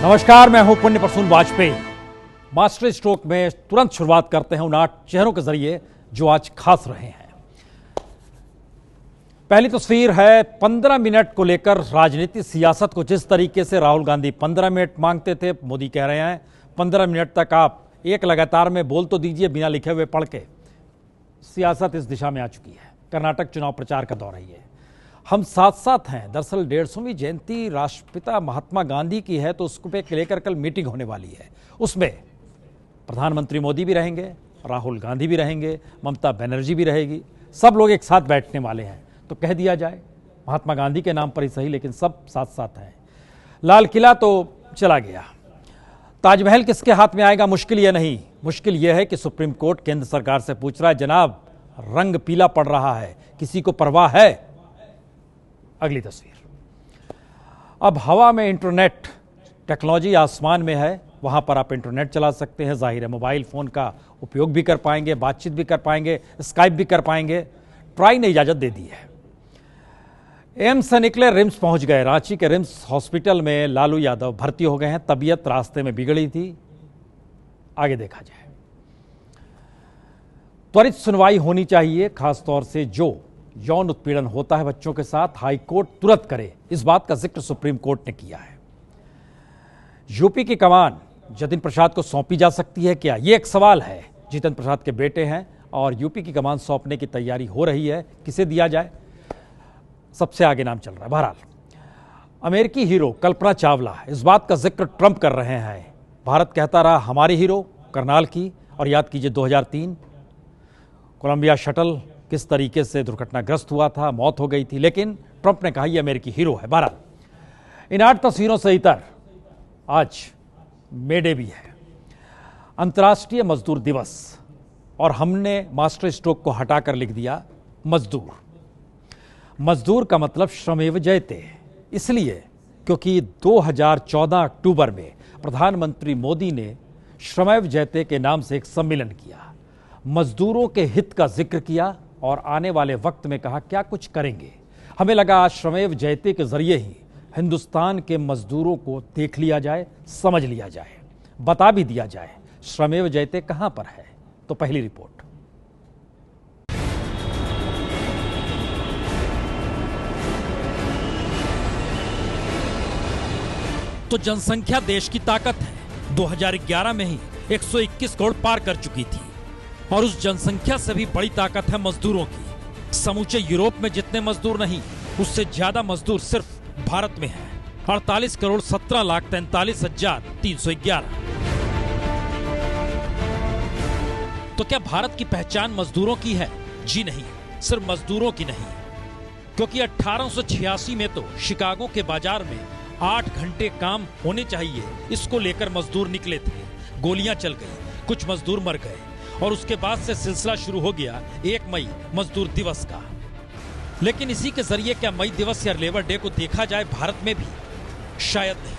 नमस्कार, मैं हूं पुण्य प्रसून वाजपेयी। मास्टर स्ट्रोक में तुरंत शुरुआत करते हैं उन 8 चेहरों के जरिए जो आज खास रहे हैं। पहली तस्वीर है 15 मिनट को लेकर राजनीति सियासत को। जिस तरीके से राहुल गांधी 15 मिनट मांगते थे, मोदी कह रहे हैं 15 मिनट तक आप एक लगातार में बोल तो दीजिए बिना लिखे हुए पढ़ के। सियासत इस दिशा में आ चुकी है। कर्नाटक चुनाव प्रचार का दौर है ये। हम साथ साथ हैं। दरअसल 150वीं जयंती राष्ट्रपिता महात्मा गांधी की है, तो उसको पे लेकर कल मीटिंग होने वाली है। उसमें प्रधानमंत्री मोदी भी रहेंगे, राहुल गांधी भी रहेंगे, ममता बनर्जी भी रहेगी। सब लोग एक साथ बैठने वाले हैं। तो कह दिया जाए महात्मा गांधी के नाम पर ही सही, लेकिन सब साथ साथ हैं। लाल किला तो चला गया। ताजमहल किसके हाथ में आएगा? मुश्किल यह नहीं, मुश्किल यह है कि सुप्रीम कोर्ट केंद्र सरकार से पूछ रहा है, जनाब रंग पीला पड़ रहा है, किसी को परवाह है? अगली तस्वीर। अब हवा में इंटरनेट टेक्नोलॉजी आसमान में है, वहां पर आप इंटरनेट चला सकते हैं। जाहिर है मोबाइल फोन का उपयोग भी कर पाएंगे, बातचीत भी कर पाएंगे, स्काइप भी कर पाएंगे। ट्राई ने इजाजत दे दी है। एम्स से निकले रिम्स पहुंच गए। रांची के रिम्स हॉस्पिटल में लालू यादव भर्ती हो गए हैं। तबीयत रास्ते में बिगड़ी थी, आगे देखा जाए। त्वरित सुनवाई होनी चाहिए, खासतौर से जो यौन उत्पीड़न होता है बच्चों के साथ, हाईकोर्ट तुरंत करे, इस बात का जिक्र सुप्रीम कोर्ट ने किया है। यूपी की कमान जतिन प्रसाद को सौंपी जा सकती है क्या? यह एक सवाल है। जितेंद्र प्रसाद के बेटे हैं और यूपी की कमान सौंपने की तैयारी हो रही है। किसे दिया जाए, सबसे आगे नाम चल रहा है। बहरहाल अमेरिकी हीरो कल्पना चावला, इस बात का जिक्र ट्रंप कर रहे हैं। भारत कहता रहा हमारी हीरो करनाल की। और याद कीजिए 2003 कोलंबिया शटल किस तरीके से दुर्घटनाग्रस्त हुआ था, मौत हो गई थी, लेकिन ट्रंप ने कहा यह अमेरिकी हीरो है। बहरहाल इन 8 तस्वीरों से इतर आज मेडे भी है, अंतर्राष्ट्रीय मजदूर दिवस, और हमने मास्टर स्ट्रोक को हटाकर लिख दिया मजदूर। मजदूर का मतलब श्रमेव जयते, इसलिए क्योंकि 2014 अक्टूबर में प्रधानमंत्री मोदी ने श्रमेव जयते के नाम से एक सम्मेलन किया, मजदूरों के हित का जिक्र किया और आने वाले वक्त में कहा क्या कुछ करेंगे। हमें लगा आज श्रमेव जयते के जरिए ही हिंदुस्तान के मजदूरों को देख लिया जाए, समझ लिया जाए, बता भी दिया जाए श्रमेव जयते कहां पर है। तो पहली रिपोर्ट। तो जनसंख्या देश की ताकत है। 2011 में ही 121 करोड़ पार कर चुकी थी और उस जनसंख्या से भी बड़ी ताकत है मजदूरों की। समूचे यूरोप में जितने मजदूर नहीं, उससे ज्यादा मजदूर सिर्फ भारत में है। 48 करोड़ 17,43,311। तो क्या भारत की पहचान मजदूरों की है? जी नहीं, सिर्फ मजदूरों की नहीं, क्योंकि 1886 में तो शिकागो के बाजार में 8 घंटे काम होने चाहिए, इसको लेकर मजदूर निकले थे। गोलियां चल गई, कुछ मजदूर मर गए और उसके बाद से सिलसिला शुरू हो गया 1 मई मजदूर दिवस का। लेकिन इसी के जरिए क्या मई दिवस या लेबर डे को देखा जाए भारत में भी? शायद नहीं,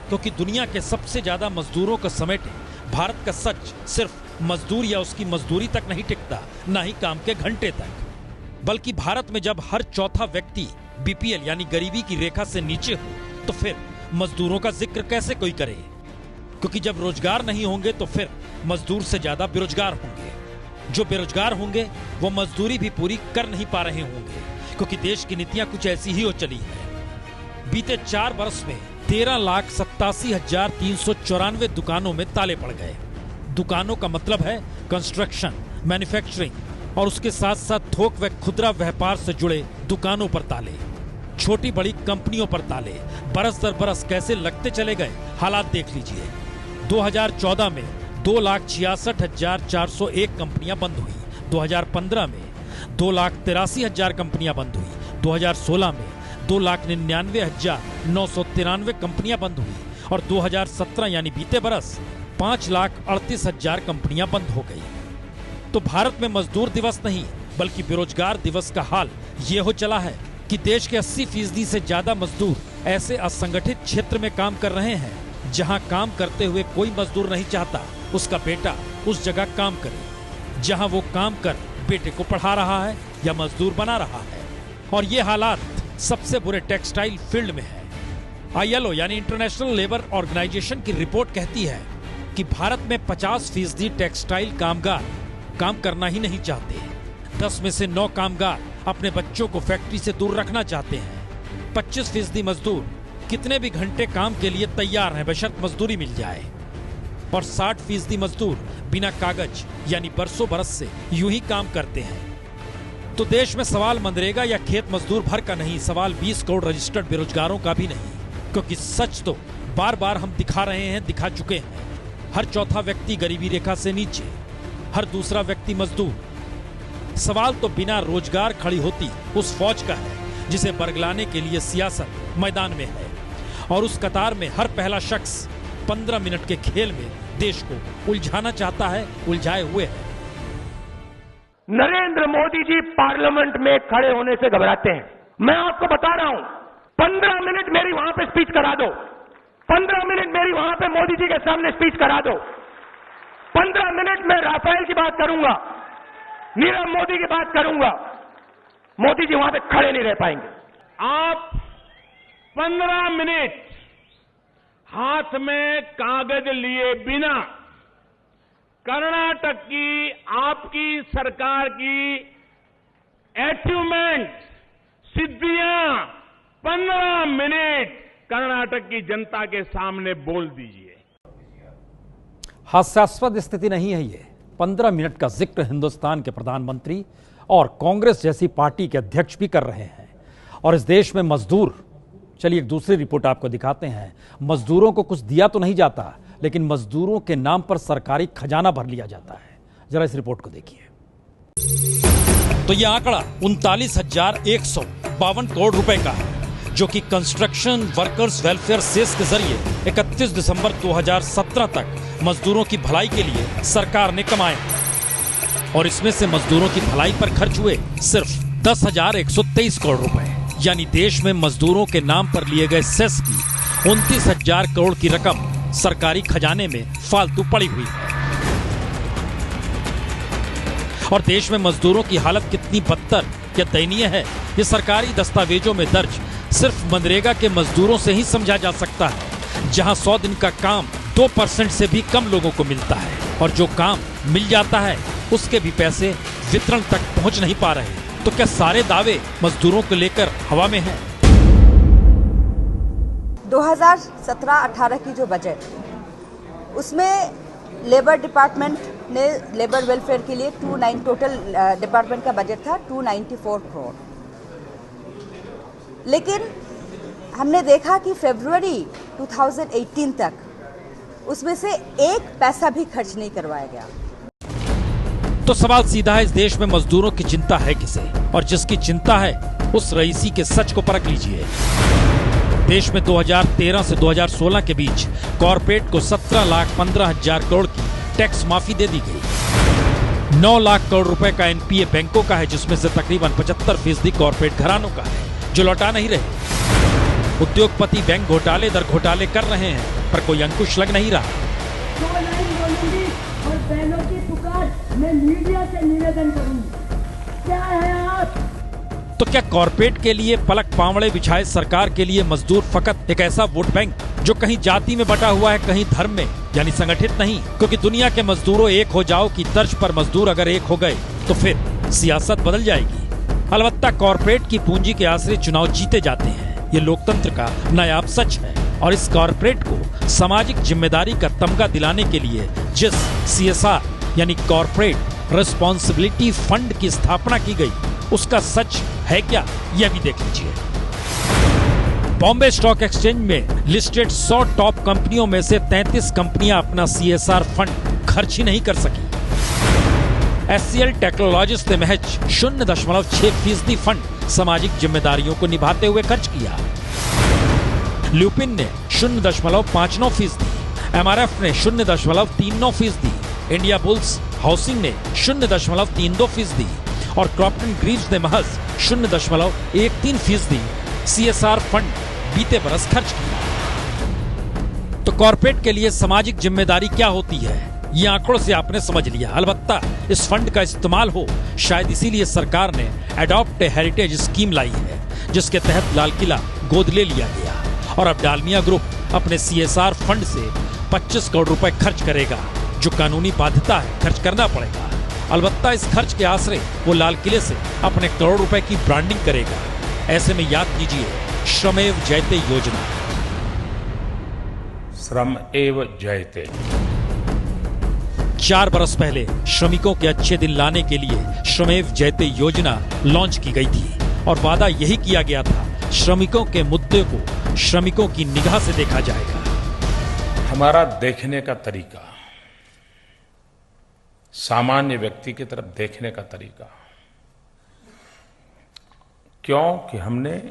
क्योंकि दुनिया के सबसे ज्यादा मजदूरों को समेटे भारत का सच सिर्फ मजदूर या उसकी मजदूरी तक नहीं टिकता, ना ही काम के घंटे तक, बल्कि भारत में जब हर चौथा व्यक्ति बीपीएल यानी गरीबी की रेखा से नीचे हो, तो फिर मजदूरों का जिक्र कैसे कोई करे? क्योंकि जब रोजगार नहीं होंगे तो फिर मजदूर से ज्यादा बेरोजगार होंगे। जो बेरोजगार होंगे वो मजदूरी भी पूरी कर नहीं पा रहे होंगे, क्योंकि देश की नीतियां कुछ ऐसी ही हो चली है। बीते 4 वर्ष में 13,87,394 दुकानों में ताले पड़ गए। दुकानों का मतलब है कंस्ट्रक्शन, मैन्युफैक्चरिंग और उसके साथ साथ थोक व खुदरा व्यापार से जुड़े दुकानों पर ताले, छोटी बड़ी कंपनियों पर ताले। बरस दर बरस कैसे लगते चले गए, हालात देख लीजिए। 2014 में 2,66,401 कंपनियां बंद हुई। 2015 में 2,83,000 कंपनियां बंद हुई। 2016 में 2,99,993 कंपनियां बंद हुई और 2017 यानी बीते बरस 5,38,000 कंपनियां बंद हो गई। तो भारत में मजदूर दिवस नहीं बल्कि बेरोजगार दिवस का हाल ये हो चला है कि देश के 80% से ज्यादा मजदूर ऐसे असंगठित क्षेत्र में काम कर रहे हैं जहां काम करते हुए कोई मजदूर नहीं चाहता उसका बेटा उस जगह काम करे, जहां वो काम कर बेटे को पढ़ा रहा है या मजदूर बना रहा है। और ये हालात सबसे बुरे टेक्सटाइल फील्ड में है। ILO यानी इंटरनेशनल लेबर ऑर्गेनाइजेशन की रिपोर्ट कहती है कि भारत में 50% टेक्सटाइल कामगार काम करना ही नहीं चाहते। 10 में से 9 कामगार अपने बच्चों को फैक्ट्री से दूर रखना चाहते हैं। 25% मजदूर कितने भी घंटे काम के लिए तैयार हैं बशर्त मजदूरी मिल जाए। और 60% मजदूर बिना कागज यानी बरसों बरस से यूं ही काम करते हैं। तो देश में सवाल मनरेगा या खेत मजदूर भर का नहीं, सवाल 20 करोड़ रजिस्टर्ड बेरोजगारों का भी नहीं। क्योंकि सच तो बार बार हम दिखा रहे हैं, दिखा चुके हैं। हर चौथा व्यक्ति गरीबी रेखा से नीचे, हर दूसरा व्यक्ति मजदूर। सवाल तो बिना रोजगार खड़ी होती उस फौज का है जिसे बरगलाने के लिए सियासत मैदान में है। और उस कतार में हर पहला शख्स 15 मिनट के खेल में देश को उलझाना चाहता है, उलझाए हुए है। नरेंद्र मोदी जी पार्लियामेंट में खड़े होने से घबराते हैं। मैं आपको बता रहा हूं, 15 मिनट मेरी वहां पे स्पीच करा दो, 15 मिनट मेरी वहां पे मोदी जी के सामने स्पीच करा दो, 15 मिनट में राफेल की बात करूंगा, नीरव मोदी की बात करूंगा, मोदी जी वहां पे खड़े नहीं रह पाएंगे। आप 15 मिनट हाथ में कागज लिए बिना कर्नाटक की आपकी सरकार की अचीवमेंट, सिद्धियां 15 मिनट कर्नाटक की जनता के सामने बोल दीजिए। हास्यास्पद स्थिति नहीं है ये। 15 मिनट का जिक्र हिंदुस्तान के प्रधानमंत्री और कांग्रेस जैसी पार्टी के अध्यक्ष भी कर रहे हैं। और इस देश में मजदूर, चलिए एक दूसरी रिपोर्ट आपको दिखाते हैं। मजदूरों को कुछ दिया तो नहीं जाता, लेकिन मजदूरों के नाम पर सरकारी खजाना भर लिया जाता है। जरा इस रिपोर्ट को देखिए। तो यह आंकड़ा 39,152 करोड़ रुपए का है, जो कि कंस्ट्रक्शन वर्कर्स वेलफेयर सेस के जरिए 31 दिसंबर 2017 तक मजदूरों की भलाई के लिए सरकार ने कमाए। और इसमें से मजदूरों की भलाई पर खर्च हुए सिर्फ 10,123 करोड़ रुपए, यानी देश में मजदूरों के नाम पर लिए गए सेस की 29,000 करोड़ की रकम सरकारी खजाने में फालतू पड़ी हुई है। और देश में मजदूरों की हालत कितनी बदतर या दयनीय है, ये सरकारी दस्तावेजों में दर्ज सिर्फ मनरेगा के मजदूरों से ही समझा जा सकता है, जहां 100 दिन का काम 2% से भी कम लोगों को मिलता है। और जो काम मिल जाता है उसके भी पैसे वितरण तक पहुंच नहीं पा रहे। तो क्या सारे दावे मजदूरों को लेकर हवा में हैं? 2017-18 की जो बजट, उसमें लेबर डिपार्टमेंट ने लेबर वेलफेयर के लिए टोटल डिपार्टमेंट का बजट था 294 करोड़। लेकिन हमने देखा कि फरवरी 2018 तक उसमें से एक पैसा भी खर्च नहीं करवाया गया। तो सवाल सीधा है, इस देश में मजदूरों की चिंता है किसे? और जिसकी चिंता है उस रईसी के सच को परख लीजिए। देश में 2013 से 2016 के बीच कॉर्पोरेट को 17,15,000 करोड़ की टैक्स माफी दे दी गई। 9 लाख करोड़ रुपए का एनपीए बैंकों का है, जिसमें से तकरीबन 75% कॉर्पोरेट घरानों का है जो लौटा नहीं रहे। उद्योगपति बैंक घोटाले दर घोटाले कर रहे हैं, पर कोई अंकुश लग नहीं रहा। और बहनों की पुकार मैं मीडिया से निवेदन करूंगी, क्या है आप? तो क्या कॉर्पोरेट के लिए पलक पावड़े बिछाए सरकार के लिए मजदूर फकत एक ऐसा वोट बैंक जो कहीं जाति में बटा हुआ है, कहीं धर्म में, यानी संगठित नहीं? क्योंकि दुनिया के मजदूरों एक हो जाओ की तर्ज पर मजदूर अगर एक हो गए तो फिर सियासत बदल जाएगी। अलबत्ता कॉर्पोरेट की पूंजी के आश्रय चुनाव जीते जाते हैं, ये लोकतंत्र का नायाब सच है। और इस कॉर्पोरेट को सामाजिक जिम्मेदारी का तमगा दिलाने के लिए जिस CSR यानी कॉर्पोरेट रिस्पॉन्सिबिलिटी फंड की स्थापना की गई, उसका सच है क्या, यह भी देख लीजिए। बॉम्बे स्टॉक एक्सचेंज में लिस्टेड 100 टॉप कंपनियों में से 33 कंपनियां अपना CSR फंड खर्च ही नहीं कर सकी। HCL टेक्नोलॉजीज ने महज 0.6% फंड सामाजिक जिम्मेदारियों को निभाते हुए खर्च किया। ल्यूपिन ने 0.59%, MRF ने 0.39%, इंडिया बुल्स हाउसिंग ने 0.32% और क्रॉम्पटन ग्रीव्स ने महज 0.13% CSR फंड बीते बरस खर्च किया। तो कॉर्पोरेट के लिए सामाजिक जिम्मेदारी क्या होती है, ये आंकड़ों से आपने समझ लिया। अलबत्ता इस फंड का इस्तेमाल हो, शायद इसीलिए सरकार ने अडॉप्ट ए हेरिटेज स्कीम लाई है, जिसके तहत लाल किला गोद ले लिया गया और अब डालमिया ग्रुप अपने CSR फंड से 25 करोड़ रुपए खर्च करेगा, जो कानूनी बाध्यता है, खर्च करना पड़ेगा। अलबत्ता इस खर्च के आसरे वो लाल किले से अपने करोड़ रुपए की ब्रांडिंग करेगा। ऐसे में याद कीजिए श्रमेव जयते योजना। श्रम एव जयते। 4 बरस पहले श्रमिकों के अच्छे दिन लाने के लिए श्रमेव जयते योजना लॉन्च की गई थी और वादा यही किया गया था, श्रमिकों के मुद्दे को श्रमिकों की निगाह से देखा जाएगा। हमारा देखने का तरीका, सामान्य व्यक्ति की तरफ देखने का तरीका, क्योंकि हमने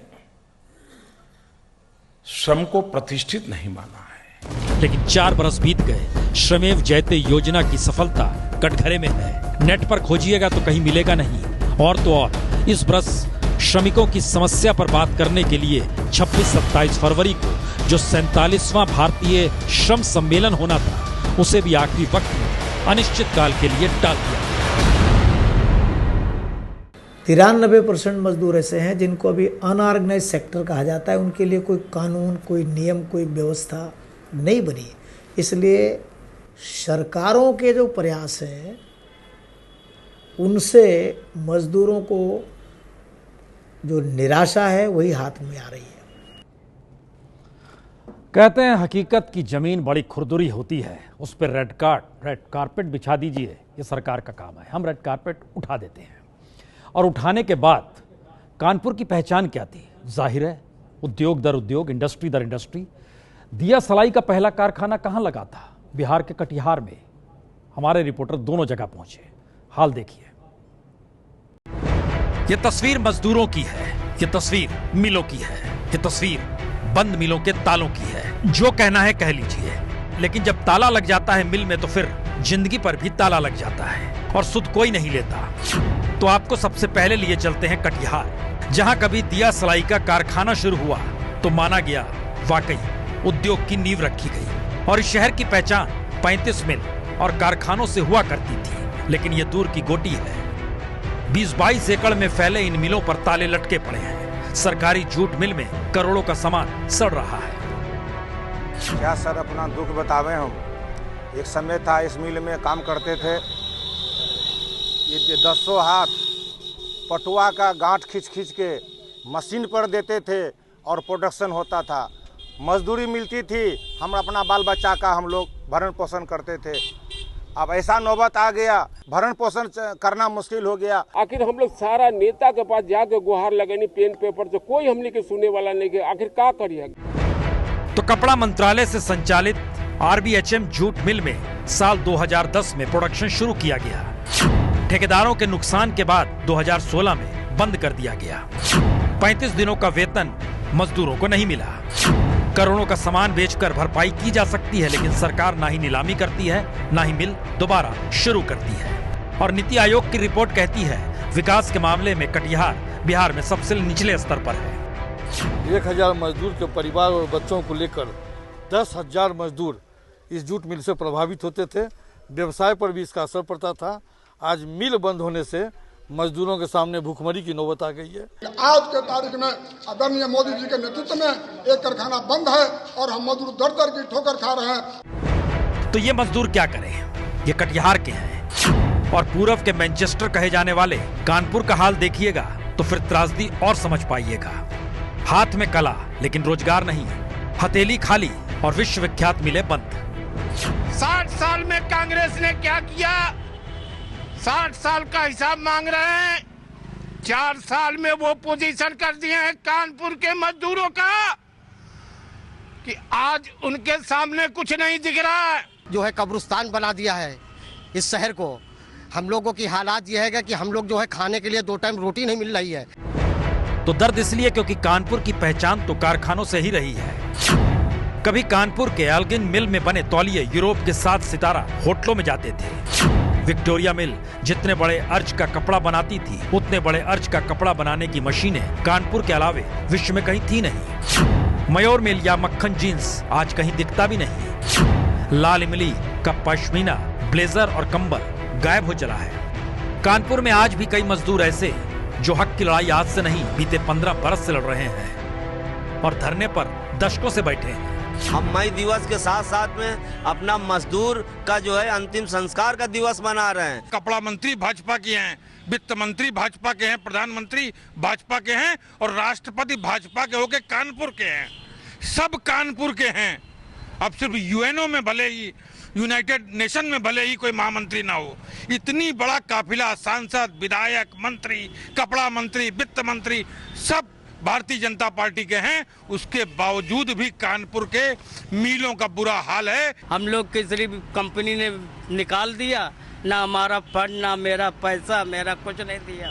श्रम को प्रतिष्ठित नहीं माना है। लेकिन 4 बरस बीत गए, श्रमेव जयते योजना की सफलता कटघरे में है। नेट पर खोजिएगा तो कहीं मिलेगा नहीं। और तो और इस बरस श्रमिकों की समस्या पर बात करने के लिए 26-27 फरवरी को जो 47वां भारतीय श्रम सम्मेलन होना था, उसे भी आखिरी वक्त में अनिश्चित काल के लिए टाल दिया। 93% मजदूर ऐसे हैं जिनको अभी अनऑर्गेनाइज सेक्टर कहा जाता है। उनके लिए कोई कानून, कोई नियम, कोई व्यवस्था नहीं बनी। इसलिए सरकारों के जो प्रयास हैं उनसे मजदूरों को जो निराशा है वही हाथ में आ रही है। कहते हैं हकीकत की जमीन बड़ी खुरदुरी होती है, उस पर रेड कारपेट बिछा दीजिए, ये सरकार का काम है। हम रेड कारपेट उठा देते हैं और उठाने के बाद कानपुर की पहचान क्या थी? जाहिर है उद्योग दर उद्योग, इंडस्ट्री दर इंडस्ट्री। दिया सलाई का पहला कारखाना कहां लगा था? बिहार के कटिहार में। हमारे रिपोर्टर दोनों जगह पहुंचे, हाल देखिए। ये तस्वीर मजदूरों की है, ये तस्वीर मिलों की है, ये तस्वीर बंद मिलों के तालों की है। जो कहना है कह लीजिए, लेकिन जब ताला लग जाता है मिल में तो फिर जिंदगी पर भी ताला लग जाता है और सुध कोई नहीं लेता। तो आपको सबसे पहले लिए चलते हैं कटिहार, जहां कभी दिया सलाई का कारखाना शुरू हुआ तो माना गया वाकई उद्योग की नींव रखी गई और इस शहर की पहचान 35 मिल और कारखानों से हुआ करती थी। लेकिन ये दूर की गोटी है। 20-22 एकड़ में फैले इन मिलों पर ताले लटके पड़े हैं। सरकारी जूट मिल में करोड़ों का सामान सड़ रहा है। क्या सर अपना दुख बतावे हम। एक समय था इस मिल में काम करते थे, ये 10 हाथ पटुआ का गांठ खींच के मशीन पर देते थे और प्रोडक्शन होता था, मजदूरी मिलती थी, हम अपना बाल बच्चा का हम लोग भरण पोषण करते थे। अब ऐसा नौबत आ गया, भरण पोषण करना मुश्किल हो गया। आखिर हम लोग सारा नेता के पास जाके गुहार लगनी पेन पेपर से, कोई हमने के सुने वाला नहीं के, आखिर क्या करिए। तो कपड़ा मंत्रालय से संचालित RBHM जूट मिल में साल 2010 में प्रोडक्शन शुरू किया गया। ठेकेदारों के नुकसान के बाद 2016 में बंद कर दिया गया। 35 दिनों का वेतन मजदूरों को नहीं मिला। करोड़ों का सामान बेचकर भरपाई की जा सकती है, लेकिन सरकार ना ही नीलामी करती है, ना ही मिल दोबारा शुरू करती है। और नीति आयोग की रिपोर्ट कहती है विकास के मामले में कटिहार बिहार में सबसे निचले स्तर पर है। 1000 मजदूर के परिवार और बच्चों को लेकर 10,000 मजदूर इस जूट मिल से प्रभावित होते थे। व्यवसाय पर भी इसका असर पड़ता था। आज मिल बंद होने से मजदूरों के सामने भूखमरी की नौबत आ गई है। आज के तारीख में आदरणीय मोदी जी के नेतृत्व में एक कारखाना बंद है और हम मजदूर दर दर की ठोकर खा रहे हैं। तो ये मजदूर क्या करें? ये कटिहार के हैं और पूर्व के मैनचेस्टर कहे जाने वाले कानपुर का हाल देखिएगा तो फिर त्रासदी और समझ पाइएगा। हाथ में कला लेकिन रोजगार नहीं, हथेली खाली और विश्वविख्यात मिले बंद। 60 साल में कांग्रेस ने क्या किया? 60 साल का हिसाब मांग रहे हैं। 4 साल में वो पोजीशन कर दिए हैं कानपुर के मजदूरों का कि आज उनके सामने कुछ नहीं दिख रहा है। जो है कब्रिस्तान बना दिया है इस शहर को। हम लोगों की हालात ये है कि हम लोग जो है खाने के लिए 2 टाइम रोटी नहीं मिल रही है। तो दर्द इसलिए क्योंकि कानपुर की पहचान तो कारखानों से ही रही है। कभी कानपुर के एल्गिन मिल में बने तौलिए यूरोप के 7 सितारा होटलों में जाते थे। विक्टोरिया मिल जितने बड़े अर्ज का कपड़ा बनाती थी, उतने बड़े अर्ज का कपड़ा बनाने की मशीनें कानपुर के अलावे विश्व में कहीं थी नहीं। मयूर मिल या मक्खन जीन्स आज कहीं दिखता भी नहीं। लाल इमली का पश्मीना, ब्लेजर और कंबल गायब हो चला है। कानपुर में आज भी कई मजदूर ऐसे जो हक की लड़ाई आज से नहीं बीते 15 बरस से लड़ रहे हैं और धरने पर दशकों से बैठे हैं। हम मई दिवस के साथ साथ में अपना मजदूर का जो है अंतिम संस्कार का दिवस मना रहे हैं। कपड़ा मंत्री भाजपा के हैं, वित्त मंत्री भाजपा के हैं, प्रधानमंत्री भाजपा के हैं और राष्ट्रपति भाजपा के होके कानपुर के हैं। सब कानपुर के हैं। अब सिर्फ यूएनओ में भले ही, यूनाइटेड नेशन में भले ही कोई महामंत्री ना हो, इतनी बड़ा काफिला सांसद, विधायक, मंत्री, कपड़ा मंत्री, वित्त मंत्री सब भारतीय जनता पार्टी के हैं। उसके बावजूद भी कानपुर के मिलों का बुरा हाल है। हम लोग किसी कंपनी ने निकाल दिया, ना हमारा फंड, ना मेरा पैसा, मेरा कुछ नहीं दिया।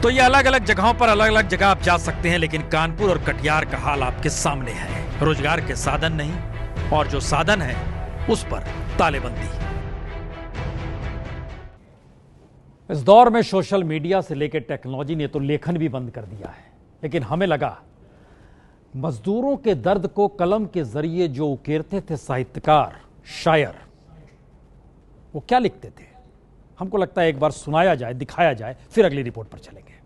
तो ये अलग अलग जगहों पर अलग अलग जगह आप जा सकते हैं, लेकिन कानपुर और कटिहार का हाल आपके सामने है। रोजगार के साधन नहीं, और जो साधन है उस पर तालेबंदी। इस दौर में सोशल मीडिया से लेकर टेक्नोलॉजी ने तो लेखन भी बंद कर दिया है, लेकिन हमें लगा मजदूरों के दर्द को कलम के जरिए जो उकेरते थे साहित्यकार, शायर, वो क्या लिखते थे, हमको लगता है एक बार सुनाया जाए, दिखाया जाए, फिर अगली रिपोर्ट पर चलेंगे।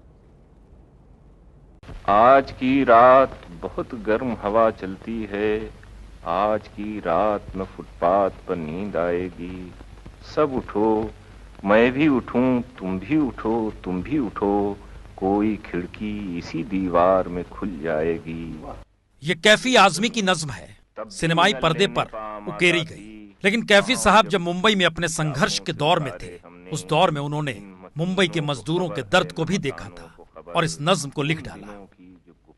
आज की रात बहुत गर्म हवा चलती है, आज की रात में फुटपाथ पर नींद आएगी। सब उठो, मैं भी उठूं, तुम भी उठो, तुम भी उठो, कोई खिड़की इसी दीवार में खुल जाएगी। ये कैफी आजमी की नज्म है, सिनेमाई पर्दे पर उकेरी गई। लेकिन कैफी साहब जब मुंबई में अपने संघर्ष के दौर में थे, उस दौर में उन्होंने मुंबई के मजदूरों के दर्द को भी देखा था और इस नज्म को लिख डाला।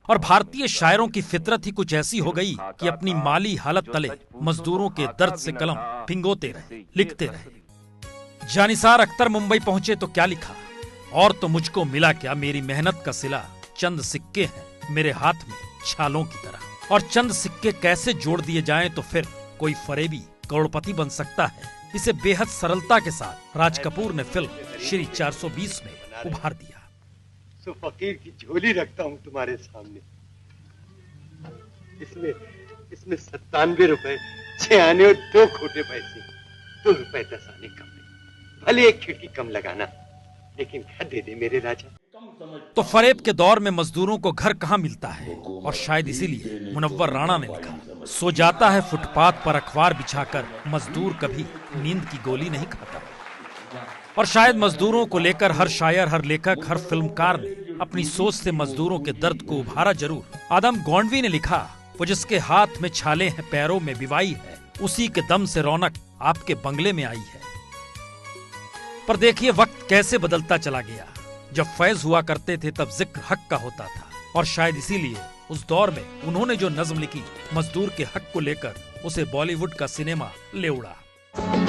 और भारतीय शायरों की फितरत ही कुछ ऐसी हो गई कि अपनी माली हालत तले मजदूरों के दर्द से कलम भिंगोते रहे, लिखते रहे। जानिसार अख्तर मुंबई पहुंचे तो क्या लिखा, और तो मुझको मिला क्या, मेरी मेहनत का सिला चंद सिक्के हैं मेरे हाथ में छालों की तरह। और चंद सिक्के कैसे जोड़ दिए जाएं तो फिर कोई फरेबी करोड़पति बन सकता है। इसे बेहद सरलता के साथ राज कपूर ने फिल्म श्री 420 में उभार दिया। तो फकीर की झोली रखता हूँ तुम्हारे सामने, इसमें 97 रुपए 6 आने और 2 खोटे पैसे, 2 रुपए 10 आने कम नहीं। भले एक खिड़की कम लगाना, लेकिन घर दे दे मेरे राजा। तो फरेब के दौर में मजदूरों को घर कहाँ मिलता है, और शायद इसीलिए मुनव्वर राणा ने लिखा, सो जाता है फुटपाथ पर अखबार बिछाकर, मजदूर कभी नींद की गोली नहीं खाता। और शायद मजदूरों को लेकर हर शायर, हर लेखक, हर फिल्मकार ने अपनी सोच से मजदूरों के दर्द को उभारा जरूर। आदम गोंडवी ने लिखा, वो जिसके हाथ में छाले हैं, पैरों में बिवाई है, उसी के दम से रौनक आपके बंगले में आई है। पर देखिए वक्त कैसे बदलता चला गया। जब फैज हुआ करते थे तब जिक्र हक का होता था, और शायद इसीलिए उस दौर में उन्होंने जो नज्म लिखी मजदूर के हक को लेकर, उसे बॉलीवुड का सिनेमा ले उड़ा।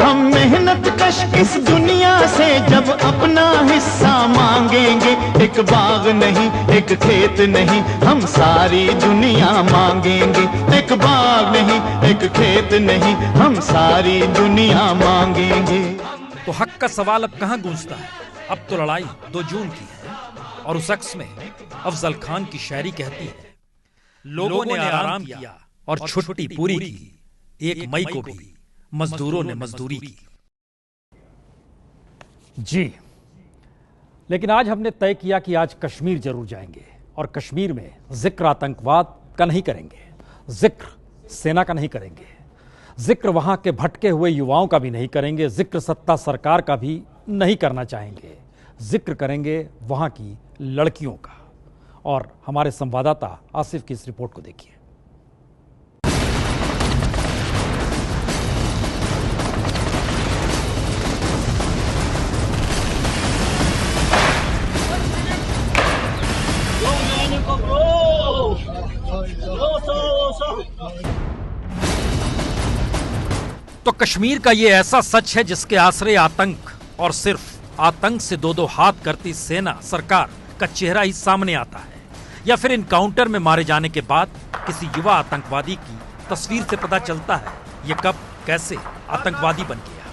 हम मेहनत कश इस दुनिया से जब अपना हिस्सा मांगेंगे, एक बाग नहीं, एक खेत नहीं, हम सारी दुनिया मांगेंगे। एक बाग नहीं, एक खेत नहीं, हम सारी दुनिया मांगेंगे। तो हक का सवाल अब कहाँ गूंजता है? अब तो लड़ाई 2 जून की है, और उस अक्स में अफजल खान की शायरी कहती है, लोगों ने आराम किया और छुट्टी पूरी की, 1 मई को भी मजदूरों ने मजदूरी की। जी, लेकिन आज हमने तय किया कि आज कश्मीर जरूर जाएंगे, और कश्मीर में जिक्र आतंकवाद का नहीं करेंगे, जिक्र सेना का नहीं करेंगे, जिक्र वहां के भटके हुए युवाओं का भी नहीं करेंगे, जिक्र सत्ता सरकार का भी नहीं करना चाहेंगे, जिक्र करेंगे वहां की लड़कियों का। और हमारे संवाददाता आसिफ की इस रिपोर्ट को देखिए। तो कश्मीर का ये ऐसा सच है जिसके आसरे आतंक, और सिर्फ आतंक से 2-2 हाथ करती सेना, सरकार का चेहरा ही सामने आता है, या फिर इनकाउंटर में मारे जाने के बाद किसी युवा आतंकवादी की तस्वीर से पता चलता है ये कब कैसे आतंकवादी बन गया।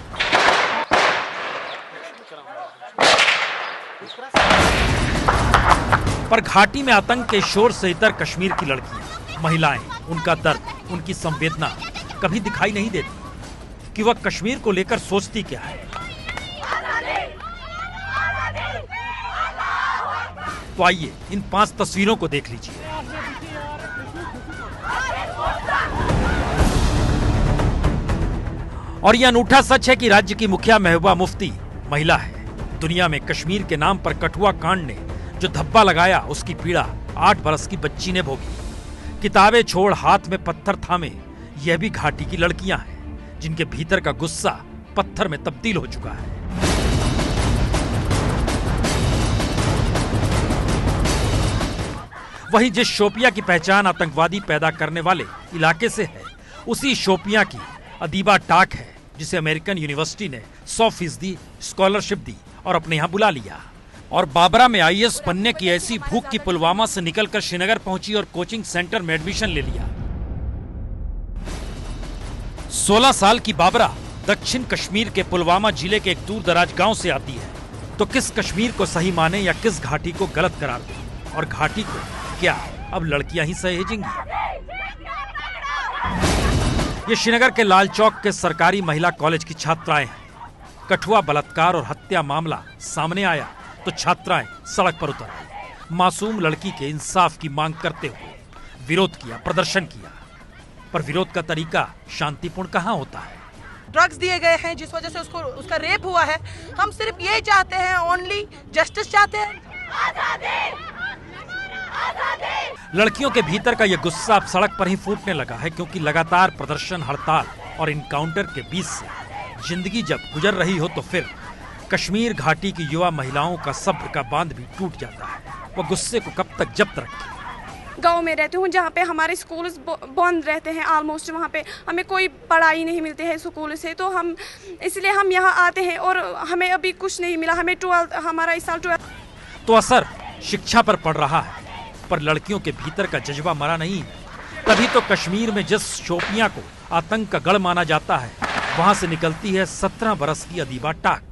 पर घाटी में आतंक के शोर से इतर कश्मीर की लड़कियां, महिलाएं, उनका दर्द, उनकी संवेदना कभी दिखाई नहीं देती कि वह कश्मीर को लेकर सोचती क्या है। तो आइए इन 5 तस्वीरों को देख लीजिए। और यह अनूठा सच है कि राज्य की मुखिया महबूबा मुफ्ती महिला है। दुनिया में कश्मीर के नाम पर कठुआ कांड ने जो धब्बा लगाया, उसकी पीड़ा 8 बरस की बच्ची ने भोगी। किताबें छोड़ हाथ में पत्थर थामे यह भी घाटी की लड़कियां हैं, जिनके भीतर का गुस्सा पत्थर में तब्दील हो चुका है। वहीं जिस शोपिया की पहचान आतंकवादी पैदा करने वाले इलाके से है, उसी शोपिया की अदीबा टाक है, जिसे अमेरिकन यूनिवर्सिटी ने 100% स्कॉलरशिप दी और अपने यहां बुला लिया। और बाबरा में आईएएस बनने की ऐसी भूख की पुलवामा से निकलकर श्रीनगर पहुंची और कोचिंग सेंटर में एडमिशन ले लिया। 16 साल की बाबरा दक्षिण कश्मीर के पुलवामा जिले के एक दूर दराज गांव से आती है। तो किस कश्मीर को सही माने या किस घाटी को गलत करार दे, और घाटी को क्या अब लड़कियां ही सहेजेंगी? ये श्रीनगर के लाल चौक के सरकारी महिला कॉलेज की छात्राएं हैं। कठुआ बलात्कार और हत्या मामला सामने आया तो छात्राएं सड़क पर उतर आई। मासूम लड़की के इंसाफ की मांग करते हुए विरोध किया, प्रदर्शन किया। पर विरोध का तरीका शांतिपूर्ण कहां होता है? ड्रग्स दिए गए हैं जिस वजह से उसका रेप हुआ है। हम सिर्फ ये चाहते हैं, ओनली जस्टिस चाहते हैं। लड़कियों के भीतर का यह गुस्सा अब सड़क पर ही फूटने लगा है, क्योंकि लगातार प्रदर्शन, हड़ताल और इनकाउंटर के बीच से जिंदगी जब गुजर रही हो तो फिर कश्मीर घाटी की युवा महिलाओं का सब्र का बांध भी टूट जाता है। वो गुस्से को कब तक जब्त रखे? गांव में रहती हूँ जहाँ पे हमारे स्कूल बंद रहते हैं ऑलमोस्ट, वहाँ पे हमें कोई पढ़ाई नहीं मिलती है स्कूल से, तो हम इसलिए हम यहाँ आते हैं और हमें अभी कुछ नहीं मिला। हमें 12 हमारा इस साल 12 तो असर शिक्षा पर पड़ रहा है, पर लड़कियों के भीतर का जज्बा मरा नहीं। तभी तो कश्मीर में जिस शोपियां को आतंक का गढ़ माना जाता है, वहां से निकलती है 17 बरस की अदीबा टाक।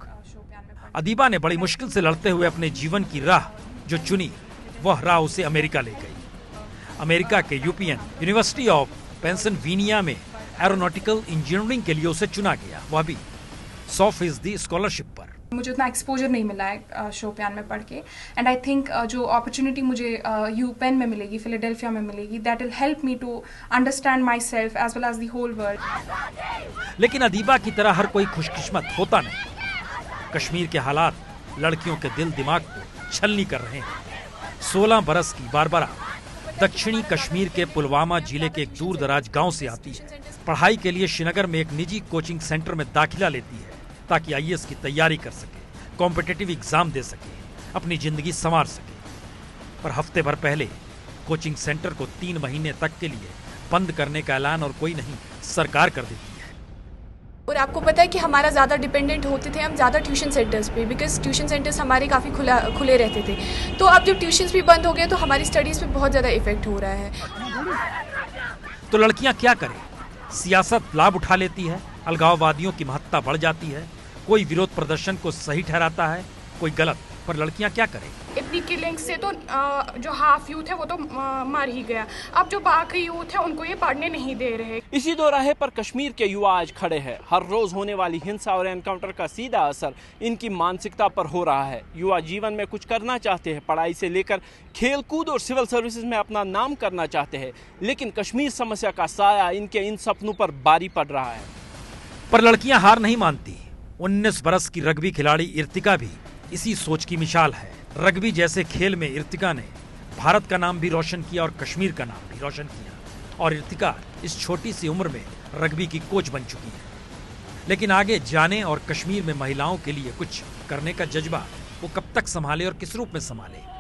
अदीबा ने बड़ी मुश्किल से लड़ते हुए अपने जीवन की राह जो चुनी, वह राह उसे अमेरिका ले गई। अमेरिका के यूपीएन यूनिवर्सिटी ऑफ पेंसिल्वेनिया में एरोनॉटिकल इंजीनियरिंग के लिए उसे चुना गया, वह भी 100% स्कॉलरशिप पर। मुझे उतना एक्सपोजर नहीं मिला है शोपियान में पढ़ के, एंड आई थिंक जो अपॉर्चुनिटी मुझे यूपेन में मिलेगी, फिलाडेल्फिया में मिलेगी, that will help me to understand myself as well as the whole world. लेकिन अदीबा की तरह हर कोई खुशकिस्मत होता नहीं। कश्मीर के हालात लड़कियों के दिल दिमाग को छलनी कर रहे हैं। 16 बरस की बारबरा दक्षिणी कश्मीर के पुलवामा जिले के एक दूर दराज गांव से आती है। पढ़ाई के लिए श्रीनगर में एक निजी कोचिंग सेंटर में दाखिला लेती है, ताकि आईएएस की तैयारी कर सके, कॉम्पिटिटिव एग्जाम दे सके, अपनी जिंदगी संवार सके। पर हफ्ते भर पहले कोचिंग सेंटर को 3 महीने तक के लिए बंद करने का ऐलान और कोई नहीं, सरकार कर देती है। और आपको पता है कि हमारा ज़्यादा डिपेंडेंट होते थे हम ज़्यादा ट्यूशन सेंटर्स पे, बिकॉज ट्यूशन सेंटर्स हमारे काफ़ी खुले रहते थे। तो अब जब ट्यूशन्स भी बंद हो गए तो हमारी स्टडीज़ पे बहुत ज़्यादा इफेक्ट हो रहा है। तो लड़कियां क्या करें? सियासत लाभ उठा लेती है, अलगाववादियों की महत्ता बढ़ जाती है, कोई विरोध प्रदर्शन को सही ठहराता है, कोई गलत। पर लड़कियां क्या करें? इतनी किलिंग से तो जो हाफ यूथ है वो तो मर ही गया। अब जो बाकी यूथ है उनको ये पढ़ने नहीं दे रहे। इसी दोराहे पर कश्मीर के युवा आज खड़े हैं। हर रोज होने वाली हिंसा और एनकाउंटर का सीधा असर इनकी मानसिकता पर हो रहा है। युवा जीवन में कुछ करना चाहते हैं, पढ़ाई से लेकर खेलकूद और सिविल सर्विसेज में अपना नाम करना चाहते हैं, लेकिन कश्मीर समस्या का साया इनके इन सपनों पर भारी पड़ रहा है। पर लड़कियां हार नहीं मानती। 19 बरस की रग्बी खिलाड़ी इर्तिका भी इसी सोच की मिसाल है। रग्बी जैसे खेल में इर्तिका ने भारत का नाम भी रोशन किया और कश्मीर का नाम भी रोशन किया। और इर्तिका इस छोटी सी उम्र में रग्बी की कोच बन चुकी है। लेकिन आगे जाने और कश्मीर में महिलाओं के लिए कुछ करने का जज्बा वो कब तक संभाले और किस रूप में संभाले?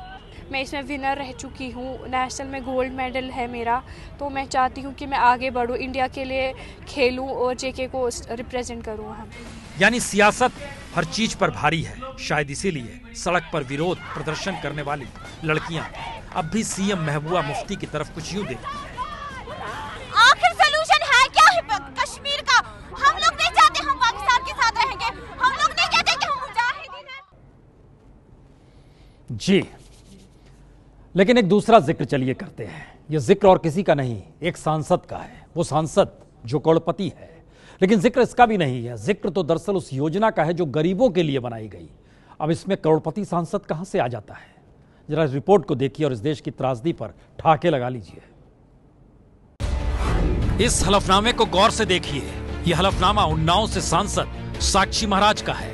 मैं इसमें विनर रह चुकी हूँ, नेशनल में गोल्ड मेडल है मेरा, तो मैं चाहती हूँ कि मैं आगे बढ़ूँ, इंडिया के लिए खेलूँ और जेके को रिप्रेजेंट करूँ। हम यानी सियासत हर चीज पर भारी है। शायद इसीलिए सड़क पर विरोध प्रदर्शन करने वाली लड़कियां अब भी सीएम महबूबा मुफ्ती की तरफ कुछ यूं देखती हैं। आखिर सलूशन है क्या कश्मीर का? हम लोग नहीं चाहते हम पाकिस्तान के साथ रहेंगे, हम लोग नहीं कहते कि हम मुजाहिदीन हैं। जी, लेकिन एक दूसरा जिक्र चलिए करते हैं। यह जिक्र और किसी का नहीं, एक सांसद का है। वो सांसद जो करोड़पति है, लेकिन जिक्र इसका भी नहीं है। जिक्र तो दरअसल उस योजना का है जो गरीबों के लिए बनाई गई। अब इसमें करोड़पति सांसद कहां से आ जाता है? जरा रिपोर्ट को देखिए और इस देश की त्रासदी पर ठहाके लगा लीजिए। इस हलफनामे को गौर से देखिए। यह हलफनामा उन्नाव से सांसद साक्षी महाराज का है।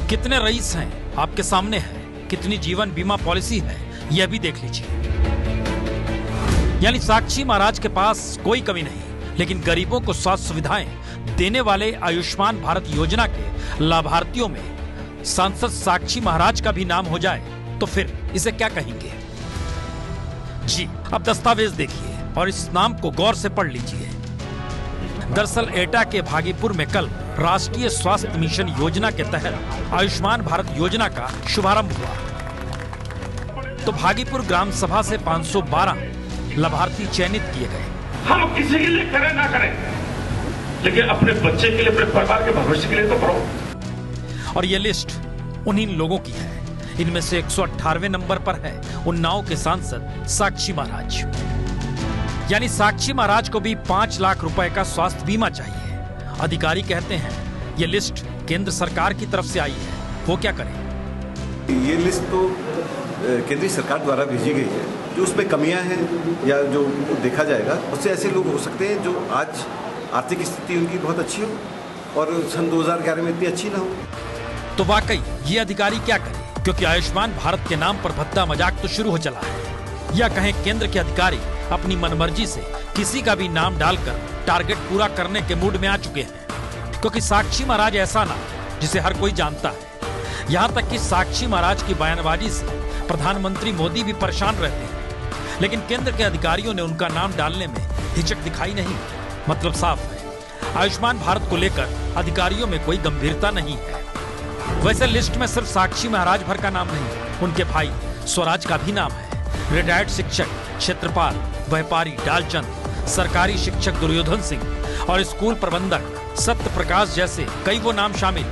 कितने रईस हैं आपके सामने है, कितनी जीवन बीमा पॉलिसी है यह भी देख लीजिए। यानी साक्षी महाराज के पास कोई कमी नहीं, लेकिन गरीबों को स्वास्थ्य सुविधाएं देने वाले आयुष्मान भारत योजना के लाभार्थियों में सांसद साक्षी महाराज का भी नाम हो जाए तो फिर इसे क्या कहेंगे? जी अब दस्तावेज देखिए और इस नाम को गौर से पढ़ लीजिए। दरअसल एटा के भागीपुर में कल राष्ट्रीय स्वास्थ्य मिशन योजना के तहत आयुष्मान भारत योजना का शुभारंभ हुआ। तो भागीपुर ग्राम सभा से 512 लाभार्थी चयनित किए गए। हम किसी के लिए करें ना करें, लेकिन अपने बच्चे के लिए, अपने परिवार के भविष्य के लिए तो करो। और ये लिस्ट उन्हीं लोगों की है। इनमें से 118वें नंबर पर है उन्नाव के सांसद साक्षी महाराज। यानी साक्षी महाराज को भी 5 लाख रुपए का स्वास्थ्य बीमा चाहिए। अधिकारी कहते हैं ये लिस्ट केंद्र सरकार की तरफ से आई है, वो क्या करें? ये लिस्ट तो केंद्रीय सरकार द्वारा भेजी गई है। जो उसमें कमियां हैं या जो देखा जाएगा उससे ऐसे लोग हो सकते हैं जो आज आर्थिक स्थिति उनकी बहुत अच्छी हो और सन 2011 में इतनी अच्छी ना हो। तो वाकई ये अधिकारी क्या करें, क्योंकि आयुष्मान भारत के नाम पर भद्दा मजाक तो शुरू हो चला है। या कहें केंद्र के अधिकारी अपनी मनमर्जी से किसी का भी नाम डालकर टारगेट पूरा करने के मूड में आ चुके हैं, क्योंकि साक्षी महाराज ऐसा नाम जिसे हर कोई जानता है। यहाँ तक कि साक्षी महाराज की बयानबाजी से प्रधानमंत्री मोदी भी परेशान रहते हैं, लेकिन केंद्र के अधिकारियों ने उनका नाम डालने में हिचक दिखाई नहीं। मतलब साफ है, आयुष्मान भारत को लेकर अधिकारियों में कोई गंभीरता नहीं है। वैसे लिस्ट में सिर्फ साक्षी महाराज भर का नाम नहीं, उनके भाई स्वराज का भी नाम है। रिटायर्ड शिक्षक क्षेत्रपाल, व्यापारी डालचंद, सरकारी शिक्षक दुर्योधन सिंह और स्कूल प्रबंधक सत्य प्रकाश जैसे कई वो नाम शामिल